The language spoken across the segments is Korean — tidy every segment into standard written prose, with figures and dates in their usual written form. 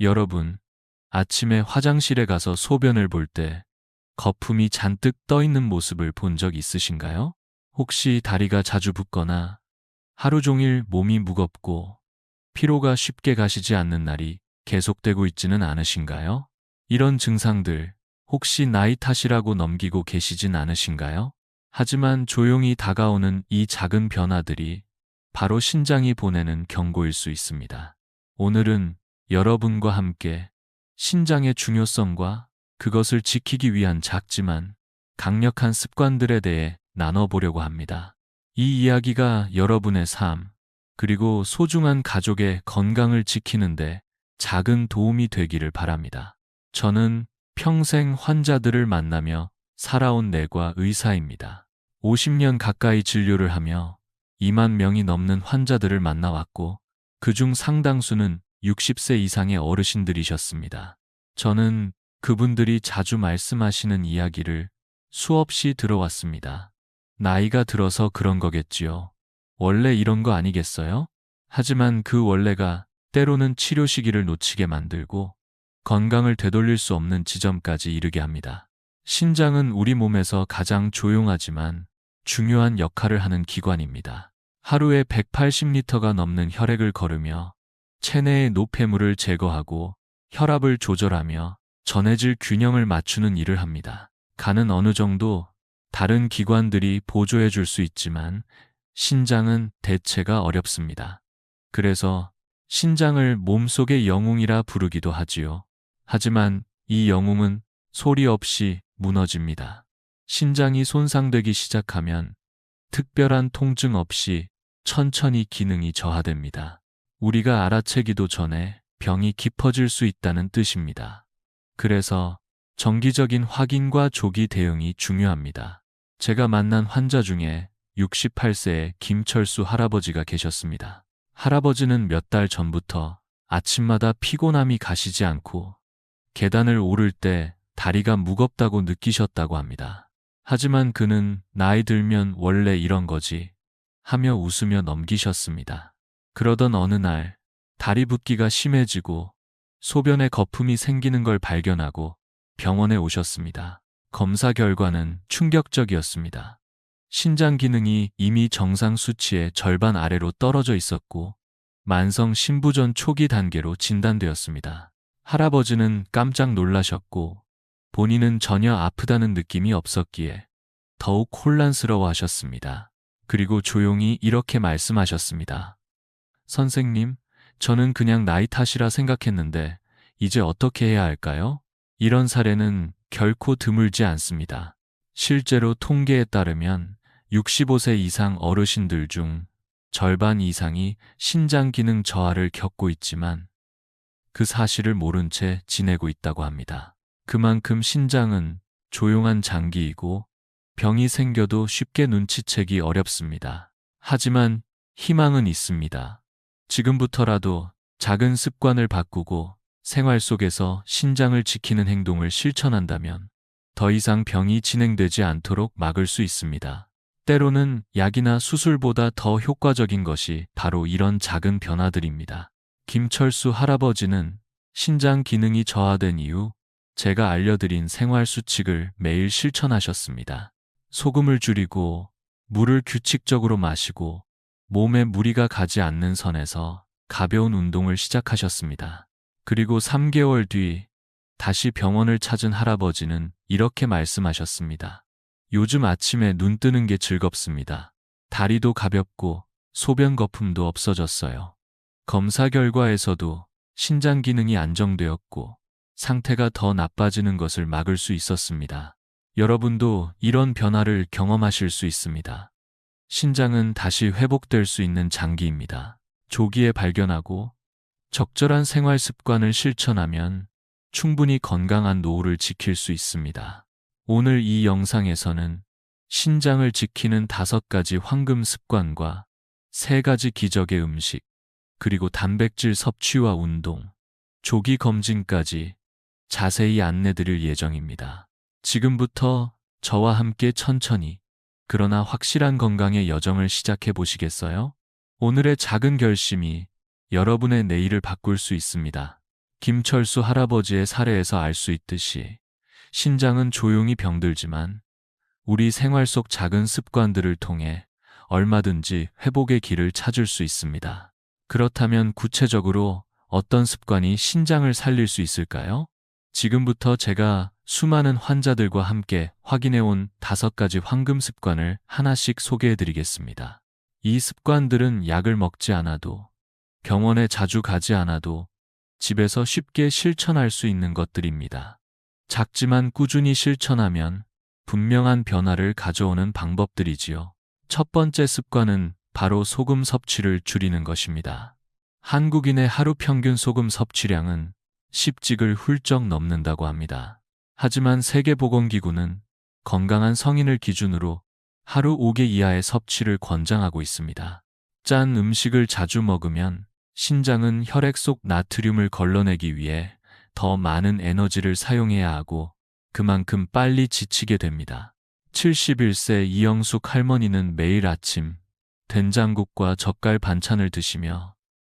여러분, 아침에 화장실에 가서 소변을 볼 때 거품이 잔뜩 떠 있는 모습을 본 적 있으신가요? 혹시 다리가 자주 붓거나 하루 종일 몸이 무겁고 피로가 쉽게 가시지 않는 날이 계속되고 있지는 않으신가요? 이런 증상들 혹시 나이 탓이라고 넘기고 계시진 않으신가요? 하지만 조용히 다가오는 이 작은 변화들이 바로 신장이 보내는 경고일 수 있습니다. 오늘은 여러분과 함께 신장의 중요성과 그것을 지키기 위한 작지만 강력한 습관들에 대해 나눠보려고 합니다. 이 이야기가 여러분의 삶, 그리고 소중한 가족의 건강을 지키는데 작은 도움이 되기를 바랍니다. 저는 평생 환자들을 만나며 살아온 내과 의사입니다. 50년 가까이 진료를 하며 2만 명이 넘는 환자들을 만나왔고, 그중 상당수는 60세 이상의 어르신들이셨습니다. 저는 그분들이 자주 말씀하시는 이야기를 수없이 들어왔습니다. 나이가 들어서 그런 거겠지요. 원래 이런 거 아니겠어요? 하지만 그 원래가 때로는 치료 시기를 놓치게 만들고 건강을 되돌릴 수 없는 지점까지 이르게 합니다. 신장은 우리 몸에서 가장 조용하지만 중요한 역할을 하는 기관입니다. 하루에 180리터가 넘는 혈액을 거르며 체내의 노폐물을 제거하고 혈압을 조절하며 전해질 균형을 맞추는 일을 합니다. 간은 어느 정도 다른 기관들이 보조해 줄 수 있지만 신장은 대체가 어렵습니다. 그래서 신장을 몸속의 영웅이라 부르기도 하지요. 하지만 이 영웅은 소리 없이 무너집니다. 신장이 손상되기 시작하면 특별한 통증 없이 천천히 기능이 저하됩니다. 우리가 알아채기도 전에 병이 깊어질 수 있다는 뜻입니다. 그래서 정기적인 확인과 조기 대응이 중요합니다. 제가 만난 환자 중에 68세의 김철수 할아버지가 계셨습니다. 할아버지는 몇 달 전부터 아침마다 피곤함이 가시지 않고 계단을 오를 때 다리가 무겁다고 느끼셨다고 합니다. 하지만 그는 나이 들면 원래 이런 거지 하며 웃으며 넘기셨습니다. 그러던 어느 날 다리 붓기가 심해지고 소변에 거품이 생기는 걸 발견하고 병원에 오셨습니다. 검사 결과는 충격적이었습니다. 신장 기능이 이미 정상 수치의 절반 아래로 떨어져 있었고 만성 신부전 초기 단계로 진단되었습니다. 할아버지는 깜짝 놀라셨고 본인은 전혀 아프다는 느낌이 없었기에 더욱 혼란스러워하셨습니다. 그리고 조용히 이렇게 말씀하셨습니다. 선생님, 저는 그냥 나이 탓이라 생각했는데 이제 어떻게 해야 할까요? 이런 사례는 결코 드물지 않습니다. 실제로 통계에 따르면 65세 이상 어르신들 중 절반 이상이 신장 기능 저하를 겪고 있지만 그 사실을 모른 채 지내고 있다고 합니다. 그만큼 신장은 조용한 장기이고 병이 생겨도 쉽게 눈치채기 어렵습니다. 하지만 희망은 있습니다. 지금부터라도 작은 습관을 바꾸고 생활 속에서 신장을 지키는 행동을 실천한다면 더 이상 병이 진행되지 않도록 막을 수 있습니다. 때로는 약이나 수술보다 더 효과적인 것이 바로 이런 작은 변화들입니다. 김철수 할아버지는 신장 기능이 저하된 이후 제가 알려드린 생활 수칙을 매일 실천하셨습니다. 소금을 줄이고 물을 규칙적으로 마시고 몸에 무리가 가지 않는 선에서 가벼운 운동을 시작하셨습니다. 그리고 3개월 뒤 다시 병원을 찾은 할아버지는 이렇게 말씀하셨습니다. 요즘 아침에 눈 뜨는 게 즐겁습니다. 다리도 가볍고 소변 거품도 없어졌어요. 검사 결과에서도 신장 기능이 안정되었고 상태가 더 나빠지는 것을 막을 수 있었습니다. 여러분도 이런 변화를 경험하실 수 있습니다. 신장은 다시 회복될 수 있는 장기입니다. 조기에 발견하고 적절한 생활 습관을 실천하면 충분히 건강한 노후를 지킬 수 있습니다. 오늘 이 영상에서는 신장을 지키는 5가지 황금 습관과 3가지 기적의 음식, 그리고 단백질 섭취와 운동, 조기 검진까지 자세히 안내드릴 예정입니다. 지금부터 저와 함께 천천히 그러나 확실한 건강의 여정을 시작해 보시겠어요? 오늘의 작은 결심이 여러분의 내일을 바꿀 수 있습니다. 김철수 할아버지의 사례에서 알 수 있듯이 신장은 조용히 병들지만 우리 생활 속 작은 습관들을 통해 얼마든지 회복의 길을 찾을 수 있습니다. 그렇다면 구체적으로 어떤 습관이 신장을 살릴 수 있을까요? 지금부터 제가 수많은 환자들과 함께 확인해온 5가지 황금 습관을 하나씩 소개해 드리겠습니다. 이 습관들은 약을 먹지 않아도, 병원에 자주 가지 않아도 집에서 쉽게 실천할 수 있는 것들입니다. 작지만 꾸준히 실천하면 분명한 변화를 가져오는 방법들이지요. 첫 번째 습관은 바로 소금 섭취를 줄이는 것입니다. 한국인의 하루 평균 소금 섭취량은 10직을 훌쩍 넘는다고 합니다. 하지만 세계보건기구는 건강한 성인을 기준으로 하루 5개 이하의 섭취를 권장하고 있습니다. 짠 음식을 자주 먹으면 신장은 혈액 속 나트륨을 걸러내기 위해 더 많은 에너지를 사용해야 하고 그만큼 빨리 지치게 됩니다. 71세 이영숙 할머니는 매일 아침 된장국과 젓갈 반찬을 드시며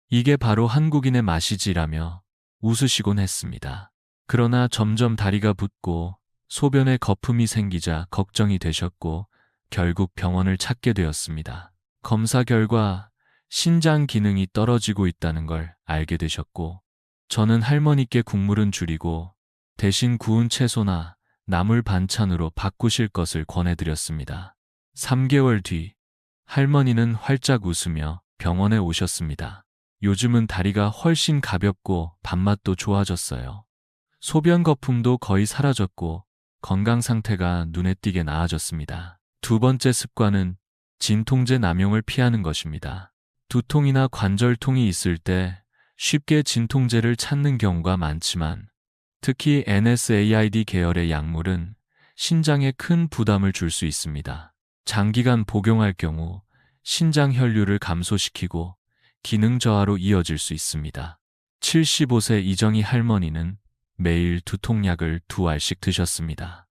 이게 바로 한국인의 맛이지라며 웃으시곤 했습니다. 그러나 점점 다리가 붓고 소변에 거품이 생기자 걱정이 되셨고 결국 병원을 찾게 되었습니다. 검사 결과 신장 기능이 떨어지고 있다는 걸 알게 되셨고 저는 할머니께 국물은 줄이고 대신 구운 채소나 나물 반찬으로 바꾸실 것을 권해드렸습니다. 3개월 뒤 할머니는 활짝 웃으며 병원에 오셨습니다. 요즘은 다리가 훨씬 가볍고 밥맛도 좋아졌어요. 소변 거품도 거의 사라졌고 건강 상태가 눈에 띄게 나아졌습니다. 두 번째 습관은 진통제 남용을 피하는 것입니다. 두통이나 관절통이 있을 때 쉽게 진통제를 찾는 경우가 많지만 특히 NSAID 계열의 약물은 신장에 큰 부담을 줄 수 있습니다. 장기간 복용할 경우 신장 혈류를 감소시키고 기능 저하로 이어질 수 있습니다. 75세 이정희 할머니는 매일 두통약을 2알씩 드셨습니다.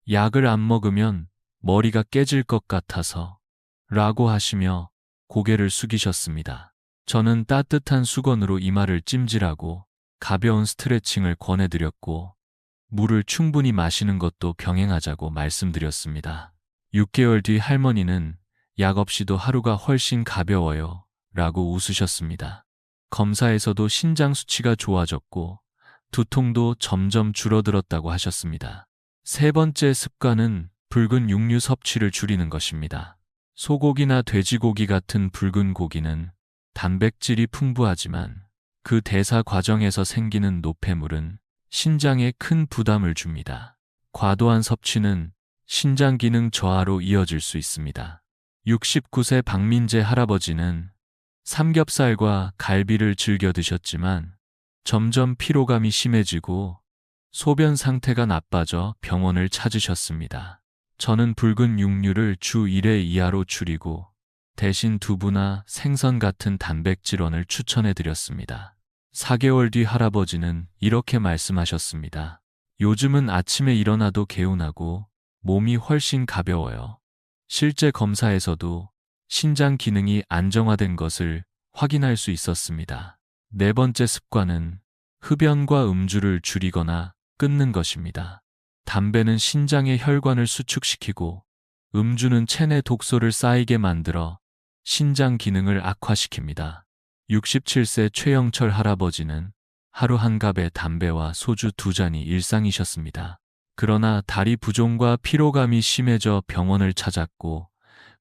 약을 안 먹으면 머리가 깨질 것 같아서 라고 하시며 고개를 숙이셨습니다. 저는 따뜻한 수건으로 이마를 찜질하고 가벼운 스트레칭을 권해드렸고 물을 충분히 마시는 것도 병행하자고 말씀드렸습니다. 6개월 뒤 할머니는 약 없이도 하루가 훨씬 가벼워요 라고 웃으셨습니다. 검사에서도 신장 수치가 좋아졌고 두통도 점점 줄어들었다고 하셨습니다. 세 번째 습관은 붉은 육류 섭취를 줄이는 것입니다. 소고기나 돼지고기 같은 붉은 고기는 단백질이 풍부하지만 그 대사 과정에서 생기는 노폐물은 신장에 큰 부담을 줍니다. 과도한 섭취는 신장 기능 저하로 이어질 수 있습니다. 69세 박민재 할아버지는 삼겹살과 갈비를 즐겨 드셨지만 점점 피로감이 심해지고 소변 상태가 나빠져 병원을 찾으셨습니다. 저는 붉은 육류를 주 1회 이하로 줄이고 대신 두부나 생선 같은 단백질원을 추천해 드렸습니다. 4개월 뒤 할아버지는 이렇게 말씀하셨습니다. 요즘은 아침에 일어나도 개운하고 몸이 훨씬 가벼워요. 실제 검사에서도 신장 기능이 안정화된 것을 확인할 수 있었습니다. 네 번째 습관은 흡연과 음주를 줄이거나 끊는 것입니다. 담배는 신장의 혈관을 수축시키고 음주는 체내 독소를 쌓이게 만들어 신장 기능을 악화시킵니다. 67세 최영철 할아버지는 하루 한 갑의 담배와 소주 2잔이 일상이셨습니다. 그러나 다리 부종과 피로감이 심해져 병원을 찾았고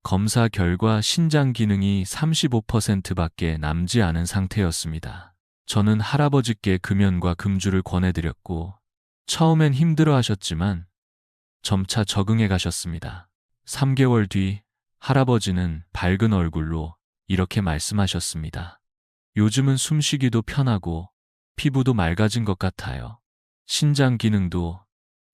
검사 결과 신장 기능이 35%밖에 남지 않은 상태였습니다. 저는 할아버지께 금연과 금주를 권해드렸고 처음엔 힘들어 하셨지만 점차 적응해 가셨습니다. 3개월 뒤 할아버지는 밝은 얼굴로 이렇게 말씀하셨습니다. 요즘은 숨쉬기도 편하고 피부도 맑아진 것 같아요. 신장 기능도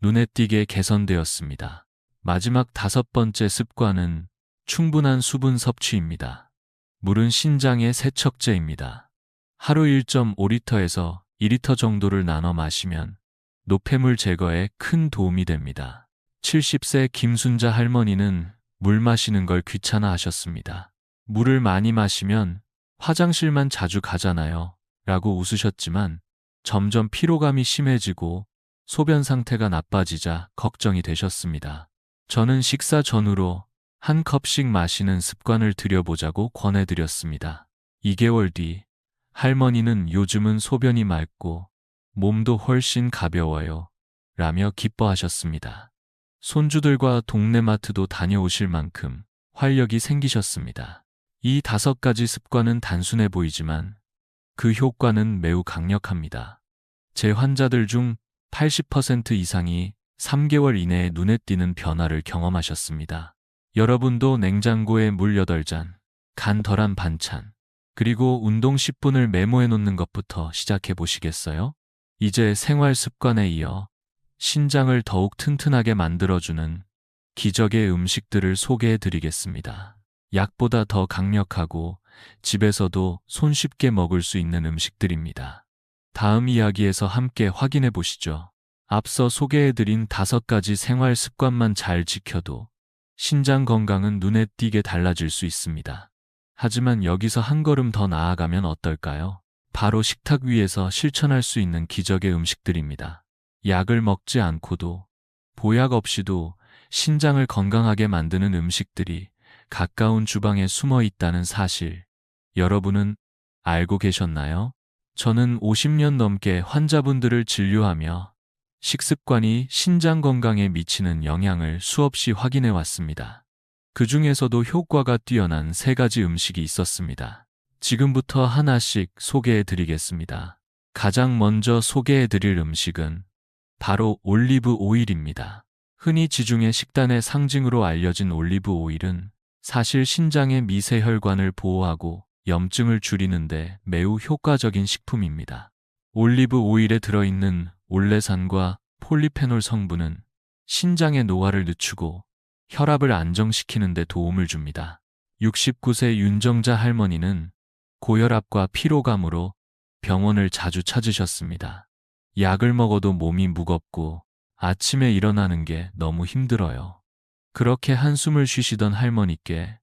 눈에 띄게 개선되었습니다. 마지막 5번째 습관은 충분한 수분 섭취입니다. 물은 신장의 세척제입니다. 하루 1.5리터에서 2리터 정도를 나눠 마시면 노폐물 제거에 큰 도움이 됩니다. 70세 김순자 할머니는 물 마시는 걸 귀찮아 하셨습니다. 물을 많이 마시면 화장실만 자주 가잖아요 라고 웃으셨지만 점점 피로감이 심해지고 소변 상태가 나빠지자 걱정이 되셨습니다. 저는 식사 전후로 한 컵씩 마시는 습관을 들여보자고 권해드렸습니다. 2개월 뒤 할머니는 요즘은 소변이 맑고 몸도 훨씬 가벼워요 라며 기뻐하셨습니다. 손주들과 동네 마트도 다녀오실 만큼 활력이 생기셨습니다. 이 5가지 습관은 단순해 보이지만 그 효과는 매우 강력합니다. 제 환자들 중 80% 이상이 3개월 이내에 눈에 띄는 변화를 경험하셨습니다. 여러분도 냉장고에 물 8잔, 간 덜한 반찬, 그리고 운동 10분을 메모해 놓는 것부터 시작해 보시겠어요? 이제 생활 습관에 이어 신장을 더욱 튼튼하게 만들어주는 기적의 음식들을 소개해 드리겠습니다. 약보다 더 강력하고 집에서도 손쉽게 먹을 수 있는 음식들입니다. 다음 이야기에서 함께 확인해 보시죠. 앞서 소개해 드린 5가지 생활 습관만 잘 지켜도 신장 건강은 눈에 띄게 달라질 수 있습니다. 하지만 여기서 한 걸음 더 나아가면 어떨까요? 바로 식탁 위에서 실천할 수 있는 기적의 음식들입니다. 약을 먹지 않고도, 보약 없이도 신장을 건강하게 만드는 음식들이 가까운 주방에 숨어 있다는 사실, 여러분은 알고 계셨나요? 저는 50년 넘게 환자분들을 진료하며 식습관이 신장 건강에 미치는 영향을 수없이 확인해 왔습니다. 그 중에서도 효과가 뛰어난 3가지 음식이 있었습니다. 지금부터 하나씩 소개해 드리겠습니다. 가장 먼저 소개해 드릴 음식은 바로 올리브 오일입니다. 흔히 지중해 식단의 상징으로 알려진 올리브 오일은 사실 신장의 미세혈관을 보호하고 염증을 줄이는데 매우 효과적인 식품입니다. 올리브 오일에 들어있는 올레산과 폴리페놀 성분은 신장의 노화를 늦추고 혈압을 안정시키는 데 도움을 줍니다. 69세 윤정자 할머니는 고혈압과 피로감으로 병원을 자주 찾으셨습니다. 약을 먹어도 몸이 무겁고 아침에 일어나는 게 너무 힘들어요. 그렇게 한숨을 쉬시던 할머니께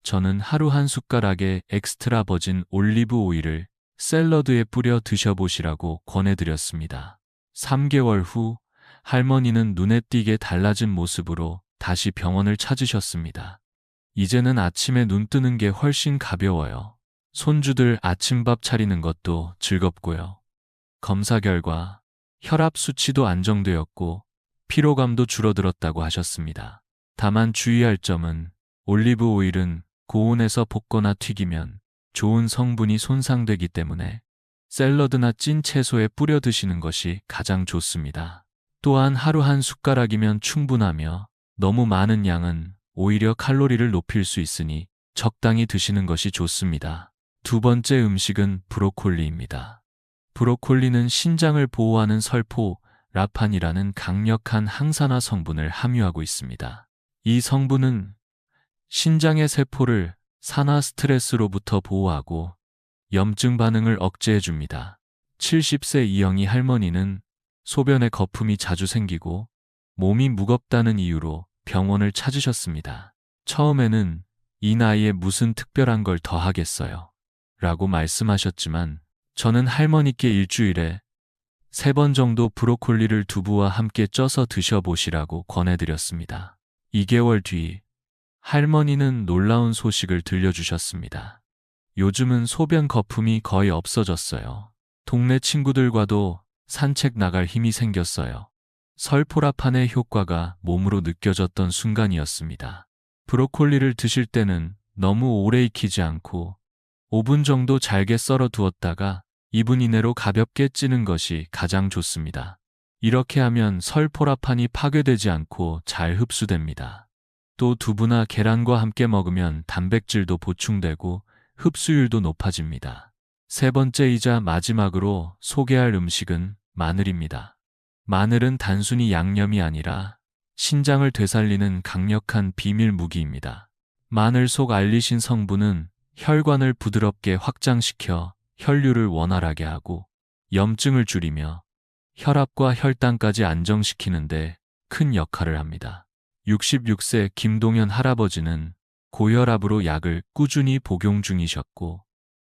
저는 하루 한 숟가락의 엑스트라 버진 올리브 오일을 샐러드에 뿌려 드셔보시라고 권해드렸습니다. 3개월 후 할머니는 눈에 띄게 달라진 모습으로 다시 병원을 찾으셨습니다. 이제는 아침에 눈 뜨는 게 훨씬 가벼워요. 손주들 아침밥 차리는 것도 즐겁고요. 검사 결과 혈압 수치도 안정되었고 피로감도 줄어들었다고 하셨습니다. 다만 주의할 점은 올리브 오일은 고온에서 볶거나 튀기면 좋은 성분이 손상되기 때문에 샐러드나 찐 채소에 뿌려 드시는 것이 가장 좋습니다. 또한 하루 한 숟가락이면 충분하며 너무 많은 양은 오히려 칼로리를 높일 수 있으니 적당히 드시는 것이 좋습니다. 2번째 음식은 브로콜리입니다. 브로콜리는 신장을 보호하는 설포, 라판이라는 강력한 항산화 성분을 함유하고 있습니다. 이 성분은 신장의 세포를 산화 스트레스로부터 보호하고 염증 반응을 억제해 줍니다. 70세 이영희 할머니는 소변에 거품이 자주 생기고 몸이 무겁다는 이유로 병원을 찾으셨습니다. 처음에는 이 나이에 무슨 특별한 걸 더 하겠어요 라고 말씀하셨지만 저는 할머니께 일주일에 3번 정도 브로콜리를 두부와 함께 쪄서 드셔보시라고 권해드렸습니다. 2개월 뒤 할머니는 놀라운 소식을 들려주셨습니다. 요즘은 소변 거품이 거의 없어졌어요. 동네 친구들과도 산책 나갈 힘이 생겼어요. 설포라판의 효과가 몸으로 느껴졌던 순간이었습니다. 브로콜리를 드실 때는 너무 오래 익히지 않고 5분 정도 잘게 썰어 두었다가 2분 이내로 가볍게 찌는 것이 가장 좋습니다. 이렇게 하면 설포라판이 파괴되지 않고 잘 흡수됩니다. 또 두부나 계란과 함께 먹으면 단백질도 보충되고 흡수율도 높아집니다. 3번째이자 마지막으로 소개할 음식은 마늘입니다. 마늘은 단순히 양념이 아니라 신장을 되살리는 강력한 비밀 무기입니다. 마늘 속 알리신 성분은 혈관을 부드럽게 확장시켜 혈류를 원활하게 하고 염증을 줄이며 혈압과 혈당까지 안정시키는 데 큰 역할을 합니다. 66세 김동현 할아버지는 고혈압으로 약을 꾸준히 복용 중이셨고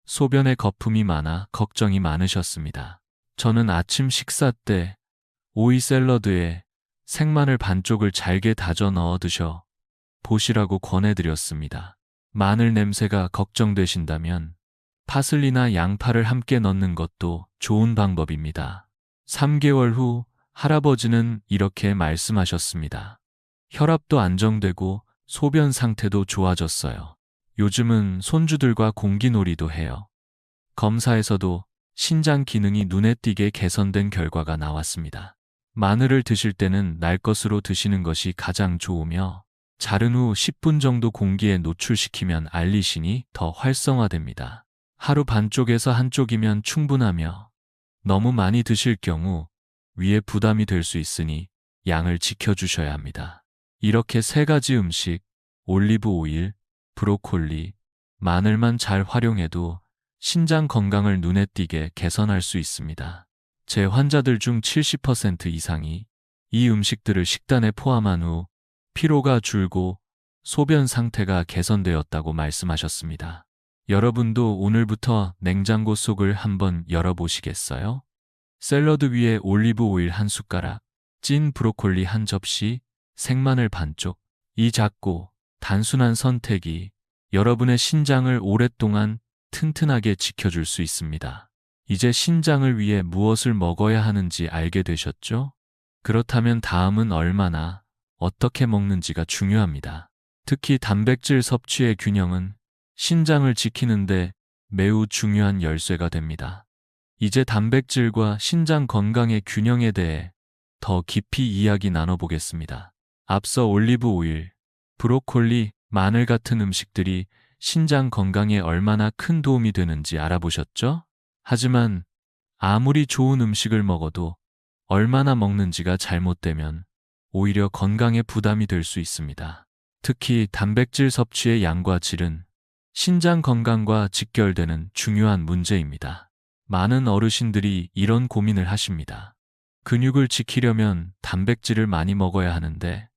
소변에 거품이 많아 걱정이 많으셨습니다. 저는 아침 식사 때 오이 샐러드에 생마늘 반쪽을 잘게 다져 넣어 드셔 보시라고 권해드렸습니다. 마늘 냄새가 걱정되신다면 파슬리나 양파를 함께 넣는 것도 좋은 방법입니다. 3개월 후 할아버지는 이렇게 말씀하셨습니다. 혈압도 안정되고 소변 상태도 좋아졌어요. 요즘은 손주들과 공기놀이도 해요. 검사에서도 신장 기능이 눈에 띄게 개선된 결과가 나왔습니다. 마늘을 드실 때는 날 것으로 드시는 것이 가장 좋으며 자른 후 10분 정도 공기에 노출시키면 알리신이 더 활성화됩니다. 하루 반쪽에서 한쪽이면 충분하며 너무 많이 드실 경우 위에 부담이 될 수 있으니 양을 지켜주셔야 합니다. 이렇게 3가지 음식, 올리브 오일, 브로콜리, 마늘만 잘 활용해도 신장 건강을 눈에 띄게 개선할 수 있습니다. 제 환자들 중 70% 이상이 이 음식들을 식단에 포함한 후 피로가 줄고 소변 상태가 개선되었다고 말씀하셨습니다. 여러분도 오늘부터 냉장고 속을 한번 열어보시겠어요? 샐러드 위에 올리브 오일 1숟가락, 찐 브로콜리 1접시, 생마늘 반쪽. 이 작고 단순한 선택이 여러분의 신장을 오랫동안 튼튼하게 지켜줄 수 있습니다. 이제 신장을 위해 무엇을 먹어야 하는지 알게 되셨죠? 그렇다면 다음은 얼마나, 어떻게 먹는지가 중요합니다. 특히 단백질 섭취의 균형은 신장을 지키는데 매우 중요한 열쇠가 됩니다. 이제 단백질과 신장 건강의 균형에 대해 더 깊이 이야기 나눠보겠습니다. 앞서 올리브 오일, 브로콜리, 마늘 같은 음식들이 신장 건강에 얼마나 큰 도움이 되는지 알아보셨죠? 하지만 아무리 좋은 음식을 먹어도 얼마나 먹는지가 잘못되면 오히려 건강에 부담이 될 수 있습니다. 특히 단백질 섭취의 양과 질은 신장 건강과 직결되는 중요한 문제입니다. 많은 어르신들이 이런 고민을 하십니다. 근육을 지키려면 단백질을 많이 먹어야 하는데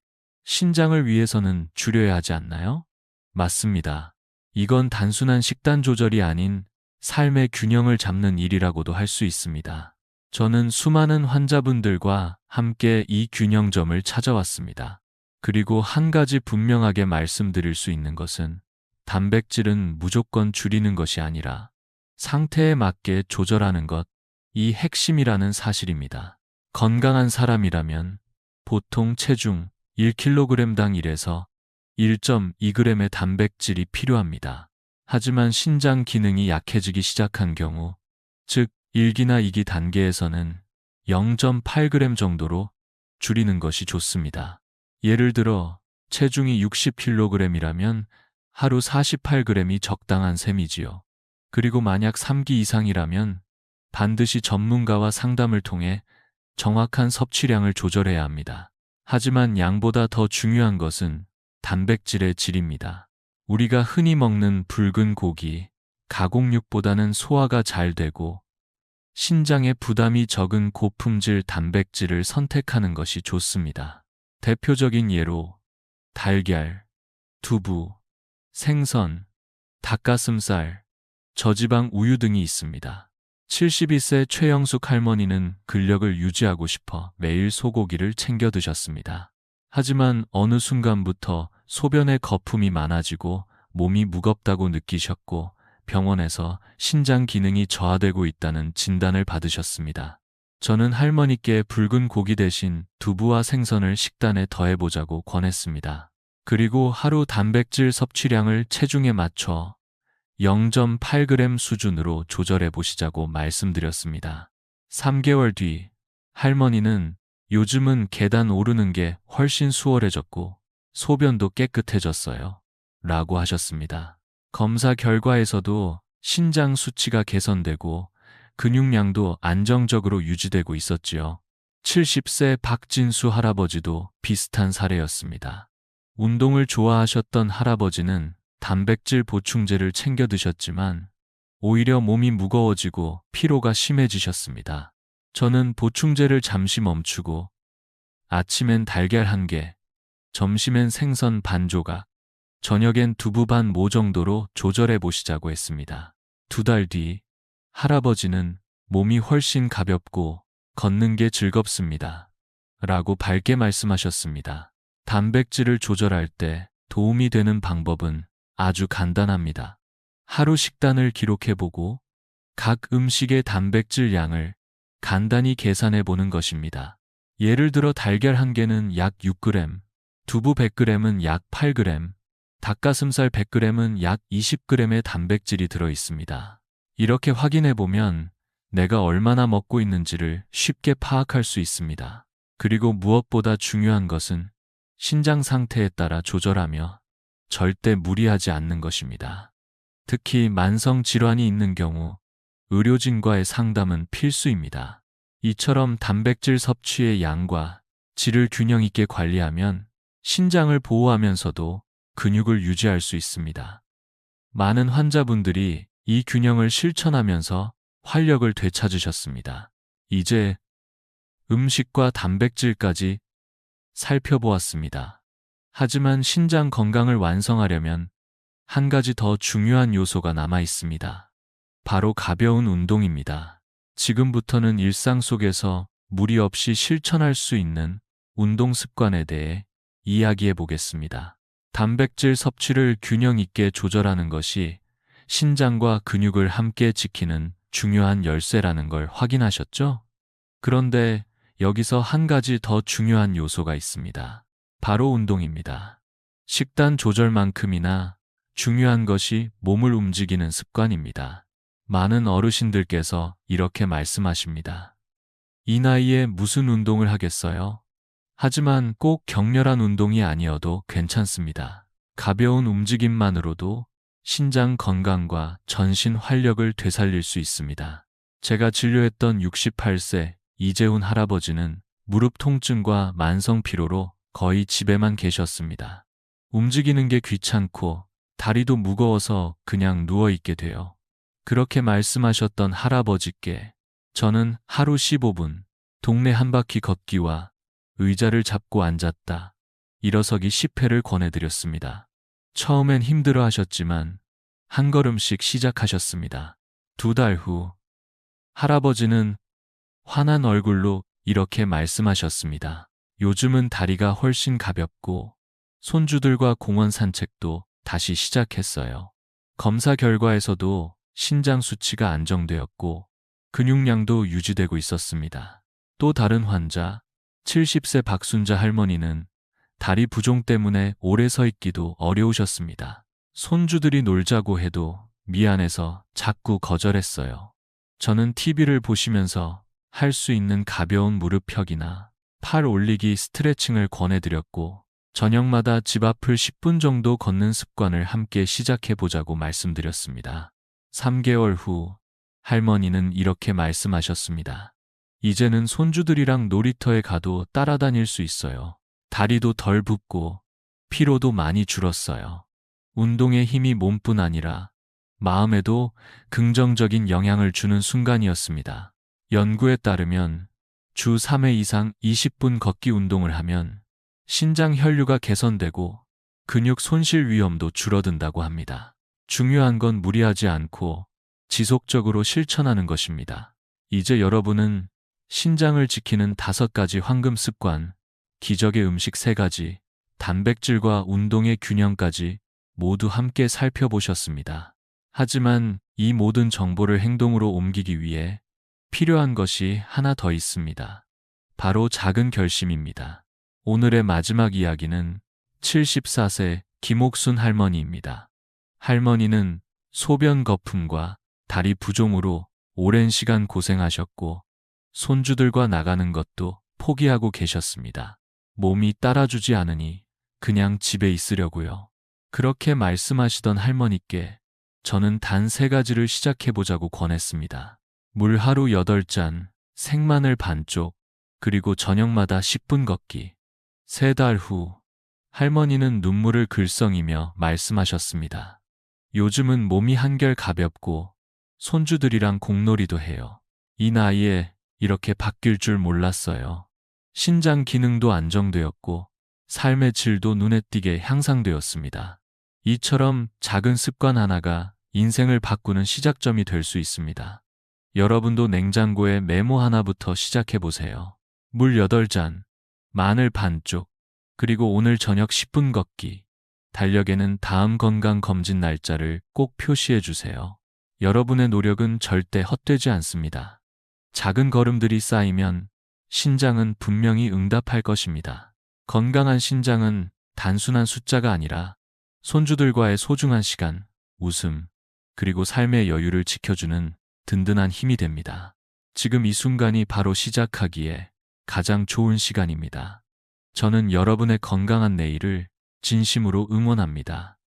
신장을 위해서는 줄여야 하지 않나요? 맞습니다. 이건 단순한 식단 조절이 아닌 삶의 균형을 잡는 일이라고도 할 수 있습니다. 저는 수많은 환자분들과 함께 이 균형점을 찾아왔습니다. 그리고 한 가지 분명하게 말씀드릴 수 있는 것은 단백질은 무조건 줄이는 것이 아니라 상태에 맞게 조절하는 것, 이 핵심이라는 사실입니다. 건강한 사람이라면 보통 체중 1kg당 1에서 1.2g의 단백질이 필요합니다. 하지만 신장 기능이 약해지기 시작한 경우, 즉 1기나 2기 단계에서는 0.8g 정도로 줄이는 것이 좋습니다. 예를 들어 체중이 60kg이라면 하루 48g이 적당한 셈이지요. 그리고 만약 3기 이상이라면 반드시 전문가와 상담을 통해 정확한 섭취량을 조절해야 합니다. 하지만 양보다 더 중요한 것은 단백질의 질입니다. 우리가 흔히 먹는 붉은 고기, 가공육보다는 소화가 잘 되고 신장에 부담이 적은 고품질 단백질을 선택하는 것이 좋습니다. 대표적인 예로 달걀, 두부, 생선, 닭가슴살, 저지방 우유 등이 있습니다. 72세 최영숙 할머니는 근력을 유지하고 싶어 매일 소고기를 챙겨 드셨습니다. 하지만 어느 순간부터 소변에 거품이 많아지고 몸이 무겁다고 느끼셨고 병원에서 신장 기능이 저하되고 있다는 진단을 받으셨습니다. 저는 할머니께 붉은 고기 대신 두부와 생선을 식단에 더해보자고 권했습니다. 그리고 하루 단백질 섭취량을 체중에 맞춰 0.8g 수준으로 조절해 보시자고 말씀드렸습니다. 3개월 뒤 할머니는 요즘은 계단 오르는 게 훨씬 수월해졌고 소변도 깨끗해졌어요. 라고 하셨습니다. 검사 결과에서도 신장 수치가 개선되고 근육량도 안정적으로 유지되고 있었지요. 70세 박진수 할아버지도 비슷한 사례였습니다. 운동을 좋아하셨던 할아버지는 단백질 보충제를 챙겨 드셨지만 오히려 몸이 무거워지고 피로가 심해지셨습니다. 저는 보충제를 잠시 멈추고 아침엔 달걀 1개, 점심엔 생선 반 조각, 저녁엔 두부 반 모 정도로 조절해 보시자고 했습니다. 2달 뒤 할아버지는 몸이 훨씬 가볍고 걷는 게 즐겁습니다. 라고 밝게 말씀하셨습니다. 단백질을 조절할 때 도움이 되는 방법은 아주 간단합니다. 하루 식단을 기록해보고 각 음식의 단백질 양을 간단히 계산해 보는 것입니다. 예를 들어 달걀 1개는 약 6g, 두부 100g은 약 8g, 닭가슴살 100g은 약 20g의 단백질이 들어 있습니다. 이렇게 확인해 보면 내가 얼마나 먹고 있는지를 쉽게 파악할 수 있습니다. 그리고 무엇보다 중요한 것은 신장 상태에 따라 조절하며 절대 무리하지 않는 것입니다. 특히 만성 질환이 있는 경우 의료진과의 상담은 필수입니다. 이처럼 단백질 섭취의 양과 질을 균형 있게 관리하면 신장을 보호하면서도 근육을 유지할 수 있습니다. 많은 환자분들이 이 균형을 실천하면서 활력을 되찾으셨습니다. 이제 음식과 단백질까지 살펴보았습니다. 하지만 신장 건강을 완성하려면 한 가지 더 중요한 요소가 남아 있습니다. 바로 가벼운 운동입니다. 지금부터는 일상 속에서 무리 없이 실천할 수 있는 운동 습관에 대해 이야기해 보겠습니다. 단백질 섭취를 균형 있게 조절하는 것이 신장과 근육을 함께 지키는 중요한 열쇠라는 걸 확인하셨죠? 그런데 여기서 한 가지 더 중요한 요소가 있습니다. 바로 운동입니다. 식단 조절만큼이나 중요한 것이 몸을 움직이는 습관입니다. 많은 어르신들께서 이렇게 말씀하십니다. 이 나이에 무슨 운동을 하겠어요? 하지만 꼭 격렬한 운동이 아니어도 괜찮습니다. 가벼운 움직임만으로도 신장 건강과 전신 활력을 되살릴 수 있습니다. 제가 진료했던 68세 이재훈 할아버지는 무릎 통증과 만성 피로로 거의 집에만 계셨습니다. 움직이는 게 귀찮고 다리도 무거워서 그냥 누워있게 돼요. 그렇게 말씀하셨던 할아버지께 저는 하루 15분 동네 한 바퀴 걷기와 의자를 잡고 앉았다 일어서기 10회를 권해드렸습니다. 처음엔 힘들어 하셨지만 한 걸음씩 시작하셨습니다. 2달 후 할아버지는 환한 얼굴로 이렇게 말씀하셨습니다. 요즘은 다리가 훨씬 가볍고 손주들과 공원 산책도 다시 시작했어요. 검사 결과에서도 신장 수치가 안정되었고 근육량도 유지되고 있었습니다. 또 다른 환자, 70세 박순자 할머니는 다리 부종 때문에 오래 서 있기도 어려우셨습니다. 손주들이 놀자고 해도 미안해서 자꾸 거절했어요. 저는 TV를 보시면서 할 수 있는 가벼운 무릎 펴기나 팔 올리기 스트레칭을 권해드렸고 저녁마다 집 앞을 10분 정도 걷는 습관을 함께 시작해보자고 말씀드렸습니다. 3개월 후 할머니는 이렇게 말씀하셨습니다. 이제는 손주들이랑 놀이터에 가도 따라다닐 수 있어요. 다리도 덜 붓고 피로도 많이 줄었어요. 운동의 힘이 몸뿐 아니라 마음에도 긍정적인 영향을 주는 순간이었습니다. 연구에 따르면 주 3회 이상 20분 걷기 운동을 하면 신장 혈류가 개선되고 근육 손실 위험도 줄어든다고 합니다. 중요한 건 무리하지 않고 지속적으로 실천하는 것입니다. 이제 여러분은 신장을 지키는 5가지 황금 습관, 기적의 음식 3가지, 단백질과 운동의 균형까지 모두 함께 살펴보셨습니다. 하지만 이 모든 정보를 행동으로 옮기기 위해 필요한 것이 하나 더 있습니다. 바로 작은 결심입니다. 오늘의 마지막 이야기는 74세 김옥순 할머니입니다. 할머니는 소변 거품과 다리 부종으로 오랜 시간 고생하셨고 손주들과 나가는 것도 포기하고 계셨습니다. 몸이 따라주지 않으니 그냥 집에 있으려고요. 그렇게 말씀하시던 할머니께 저는 단 3가지를 시작해보자고 권했습니다. 물 하루 8잔, 생마늘 반쪽, 그리고 저녁마다 10분 걷기. 3달 후 할머니는 눈물을 글썽이며 말씀하셨습니다. 요즘은 몸이 한결 가볍고 손주들이랑 공놀이도 해요. 이 나이에 이렇게 바뀔 줄 몰랐어요. 신장 기능도 안정되었고 삶의 질도 눈에 띄게 향상되었습니다. 이처럼 작은 습관 하나가 인생을 바꾸는 시작점이 될 수 있습니다. 여러분도 냉장고에 메모 하나부터 시작해 보세요. 물 8잔, 마늘 반쪽, 그리고 오늘 저녁 10분 걷기. 달력에는 다음 건강검진 날짜를 꼭 표시해 주세요. 여러분의 노력은 절대 헛되지 않습니다. 작은 걸음들이 쌓이면 신장은 분명히 응답할 것입니다. 건강한 신장은 단순한 숫자가 아니라 손주들과의 소중한 시간, 웃음, 그리고 삶의 여유를 지켜주는 든든한 힘이 됩니다. 지금 이 순간이 바로 시작하기에 가장 좋은 시간입니다. 저는 여러분의 건강한 내일을 진심으로 응원합니다.